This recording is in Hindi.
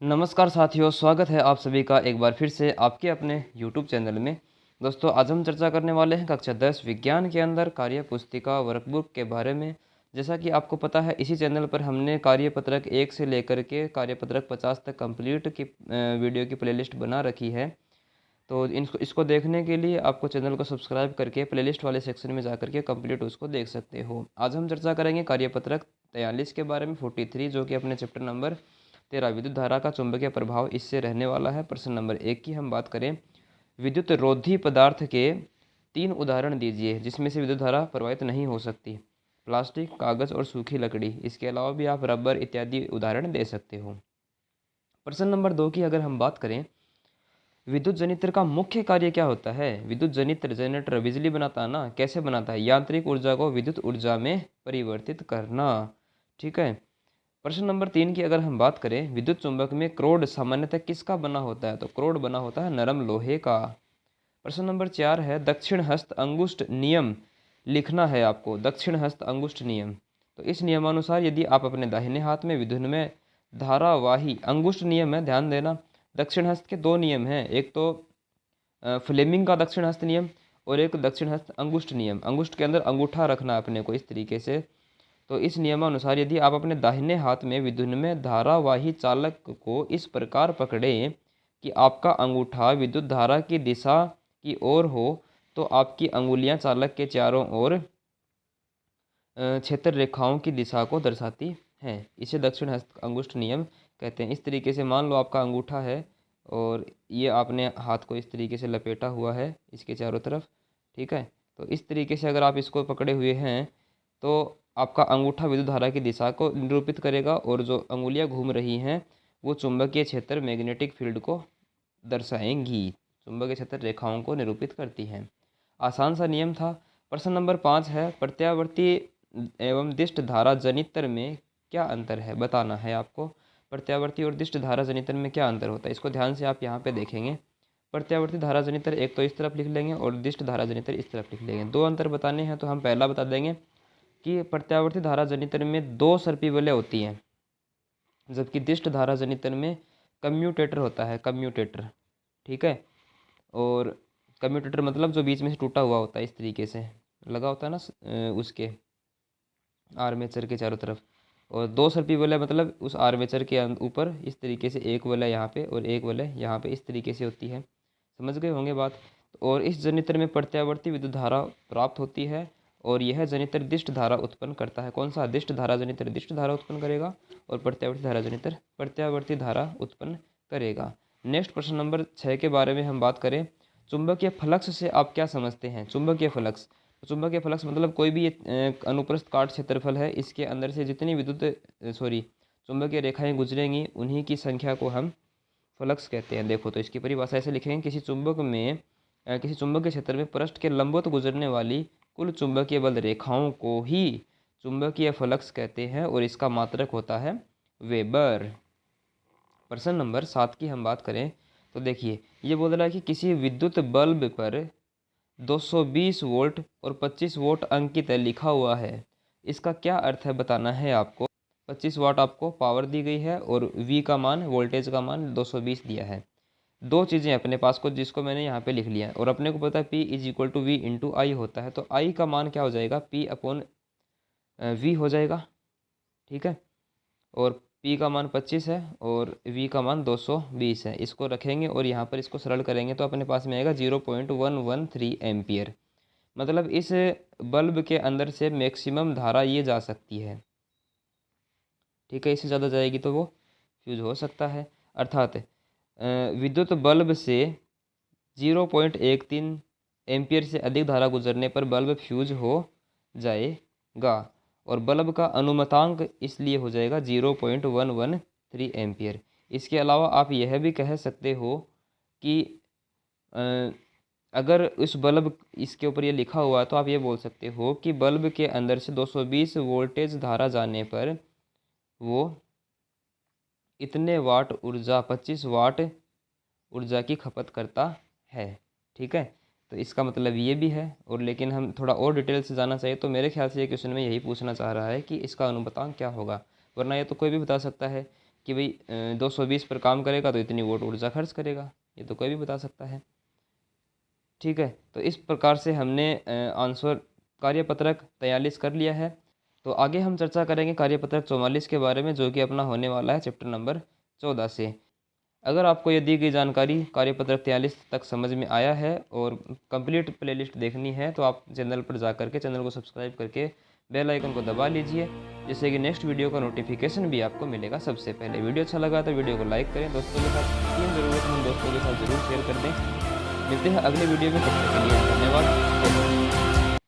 नमस्कार साथियों, स्वागत है आप सभी का एक बार फिर से आपके अपने YouTube चैनल में। दोस्तों, आज हम चर्चा करने वाले हैं कक्षा 10 विज्ञान के अंदर कार्य पुस्तिका वर्कबुक के बारे में। जैसा कि आपको पता है, इसी चैनल पर हमने कार्यपत्रक 1 से लेकर के कार्यपत्रक 50 तक कंप्लीट की वीडियो की प्लेलिस्ट बना रखी है। तो इसको देखने के लिए आपको चैनल को सब्सक्राइब करके प्लेलिस्ट वाले सेक्शन में जा के कंप्लीट उसको देख सकते हो। आज हम चर्चा करेंगे कार्यपत्रक 43 के बारे में 43, जो कि अपने चैप्टर नंबर 13 विद्युत धारा का चुंबकीय प्रभाव इससे रहने वाला है। प्रश्न नंबर 1 की हम बात करें, विद्युत रोधी पदार्थ के 3 उदाहरण दीजिए जिसमें से विद्युत धारा प्रवाहित नहीं हो सकती। प्लास्टिक, कागज और सूखी लकड़ी। इसके अलावा भी आप रबर इत्यादि उदाहरण दे सकते हो। प्रश्न नंबर 2 की अगर हम बात करें, विद्युत जनित्र का मुख्य कार्य क्या होता है। विद्युत जनित्र जनरेटर बिजली बनाता है ना, कैसे बनाता है? यांत्रिक ऊर्जा को विद्युत ऊर्जा में परिवर्तित करना। ठीक है। प्रश्न नंबर 3 की अगर हम बात करें, विद्युत चुंबक में क्रोड सामान्यतः किसका बना होता है? तो क्रोड बना होता है नरम लोहे का। प्रश्न नंबर 4 है, दक्षिण हस्त अंगुष्ठ नियम लिखना है आपको। दक्षिण हस्त अंगुष्ठ नियम, तो इस नियमानुसार यदि आप अपने दाहिने हाथ में विद्युत में धारावाही, अंगुष्ठ नियम है, ध्यान देना। दक्षिण हस्त के 2 नियम हैं, एक तो फ्लेमिंग का दक्षिण हस्त नियम और एक दक्षिण हस्त अंगुष्ठ नियम। अंगुष्ठ के अंदर अंगूठा रखना अपने को इस तरीके से। तो इस नियमानुसार यदि आप अपने दाहिने हाथ में विद्युन्मय धारावाही चालक को इस प्रकार पकड़ें कि आपका अंगूठा विद्युत धारा की दिशा की ओर हो, तो आपकी अंगुलियां चालक के चारों ओर क्षेत्र रेखाओं की दिशा को दर्शाती हैं। इसे दक्षिण हस्त अंगुष्ठ नियम कहते हैं। इस तरीके से मान लो आपका अंगूठा है और ये आपने हाथ को इस तरीके से लपेटा हुआ है इसके चारों तरफ। ठीक है। तो इस तरीके से अगर आप इसको पकड़े हुए हैं तो आपका अंगूठा विद्युत धारा की दिशा को निरूपित करेगा और जो अंगुलियां घूम रही हैं वो चुंबकीय क्षेत्र मैग्नेटिक फील्ड को दर्शाएंगी। चुंबकीय क्षेत्र रेखाओं को निरूपित करती हैं। आसान सा नियम था। प्रश्न नंबर 5 है, प्रत्यावर्ती एवं दिष्ट धारा जनित्र में क्या अंतर है? बताना है आपको। प्रत्यावर्ती और दिष्ट धारा जनित्र में क्या अंतर होता है, इसको ध्यान से आप यहाँ पे देखेंगे। प्रत्यावर्ती धारा जनित्र एक तो इस तरफ लिख लेंगे और दिष्ट धारा जनित्र इस तरफ लिख लेंगे। 2 अंतर बताने हैं तो हम पहला बता देंगे कि प्रत्यावर्ती धारा जनित्र में 2 सर्पी वलय होती हैं, जबकि दिष्ट धारा जनित्र में कम्यूटेटर होता है। कम्यूटेटर, ठीक है। और कम्यूटेटर मतलब जो बीच में से टूटा हुआ होता है, इस तरीके से लगा होता है ना उसके आर्मेचर के चारों तरफ। और 2 सर्पी वलय मतलब उस आर्मेचर के ऊपर इस तरीके से एक वलय यहाँ पे और एक वलय यहाँ पे इस तरीके से होती है। समझ गए होंगे बात। और इस जनित्र में प्रत्यावर्ती विद्युत धारा प्राप्त होती है और यह जनित्र दिष्ट धारा उत्पन्न करता है। कौन सा? दिष्ट धारा जनित्र दिष्ट धारा उत्पन्न करेगा और प्रत्यावर्ती धारा जनित्र प्रत्यावर्ती धारा उत्पन्न करेगा। नेक्स्ट प्रश्न नंबर 6 के बारे में हम बात करें, चुंबकीय फ्लक्स से आप क्या समझते हैं? चुंबकीय फ्लक्स, चुंबकीय फ्लक्स मतलब कोई भी अनुप्रस्थ काट क्षेत्रफल है, इसके अंदर से जितनी चुंबकीय रेखाएं गुजरेंगी उन्हीं की संख्या को हम फ्लक्स कहते हैं। देखो तो इसकी परिभाषा ऐसे लिखेंगे, किसी चुंबकीय क्षेत्र में पृष्ठ के लंबवत गुजरने वाली कुल चुंबकीय बल रेखाओं को ही चुंबकीय फ्लक्स कहते हैं और इसका मात्रक होता है वेबर। प्रश्न नंबर 7 की हम बात करें तो देखिए, ये बोल रहा है कि किसी विद्युत बल्ब पर 220 वोल्ट और 25 वोल्ट अंकित है, लिखा हुआ है। इसका क्या अर्थ है बताना है आपको। 25 वाट आपको पावर दी गई है और V का मान, वोल्टेज का मान 220 दिया है। 2 चीज़ें अपने पास को, जिसको मैंने यहाँ पे लिख लिया है और अपने को पता है P = V × I होता है। तो I का मान क्या हो जाएगा? P/V हो जाएगा। ठीक है। और P का मान 25 है और V का मान 220 है। इसको रखेंगे और यहाँ पर इसको सरल करेंगे तो अपने पास में आएगा 0.113 एम्पियर। मतलब इस बल्ब के अंदर से मैक्सिमम धारा ये जा सकती है। ठीक है। इससे ज़्यादा जाएगी तो वो फ्यूज हो सकता है। अर्थात विद्युत बल्ब से 0.13 एम्पियर से अधिक धारा गुजरने पर बल्ब फ्यूज हो जाएगा और बल्ब का अनुमतांक इसलिए हो जाएगा 0.113 एम्पियर। इसके अलावा आप यह भी कह सकते हो कि अगर उस बल्ब, इसके ऊपर ये लिखा हुआ है तो आप ये बोल सकते हो कि बल्ब के अंदर से 220 वोल्टेज धारा जाने पर वो इतने वाट ऊर्जा, 25 वाट ऊर्जा की खपत करता है। ठीक है। तो इसका मतलब ये भी है। और लेकिन हम थोड़ा और डिटेल से जानना चाहिए तो मेरे ख्याल से ये क्वेश्चन में यही पूछना चाह रहा है कि इसका अनुपातांक क्या होगा, वरना ये तो कोई भी बता सकता है कि भाई 220 पर काम करेगा तो इतनी वोट ऊर्जा खर्च करेगा, ये तो कोई भी बता सकता है। ठीक है, तो इस प्रकार से हमने आंसर कार्यपत्रक 43 कर लिया है। तो आगे हम चर्चा करेंगे कार्यपत्रक 44 के बारे में, जो कि अपना होने वाला है चैप्टर नंबर 14 से। अगर आपको ये दी गई जानकारी कार्यपत्रक 43 तक समझ में आया है और कंप्लीट प्लेलिस्ट देखनी है तो आप चैनल पर जा करके चैनल को सब्सक्राइब करके बेल आइकन को दबा लीजिए, जिससे कि नेक्स्ट वीडियो का नोटिफिकेशन भी आपको मिलेगा सबसे पहले। वीडियो अच्छा लगा तो वीडियो को लाइक करें, दोस्तों के साथ, 3 ज़रूरतमंद दोस्तों के साथ ज़रूर शेयर कर दें। मिलते हैं अगले वीडियो में, तब तक के लिए धन्यवाद।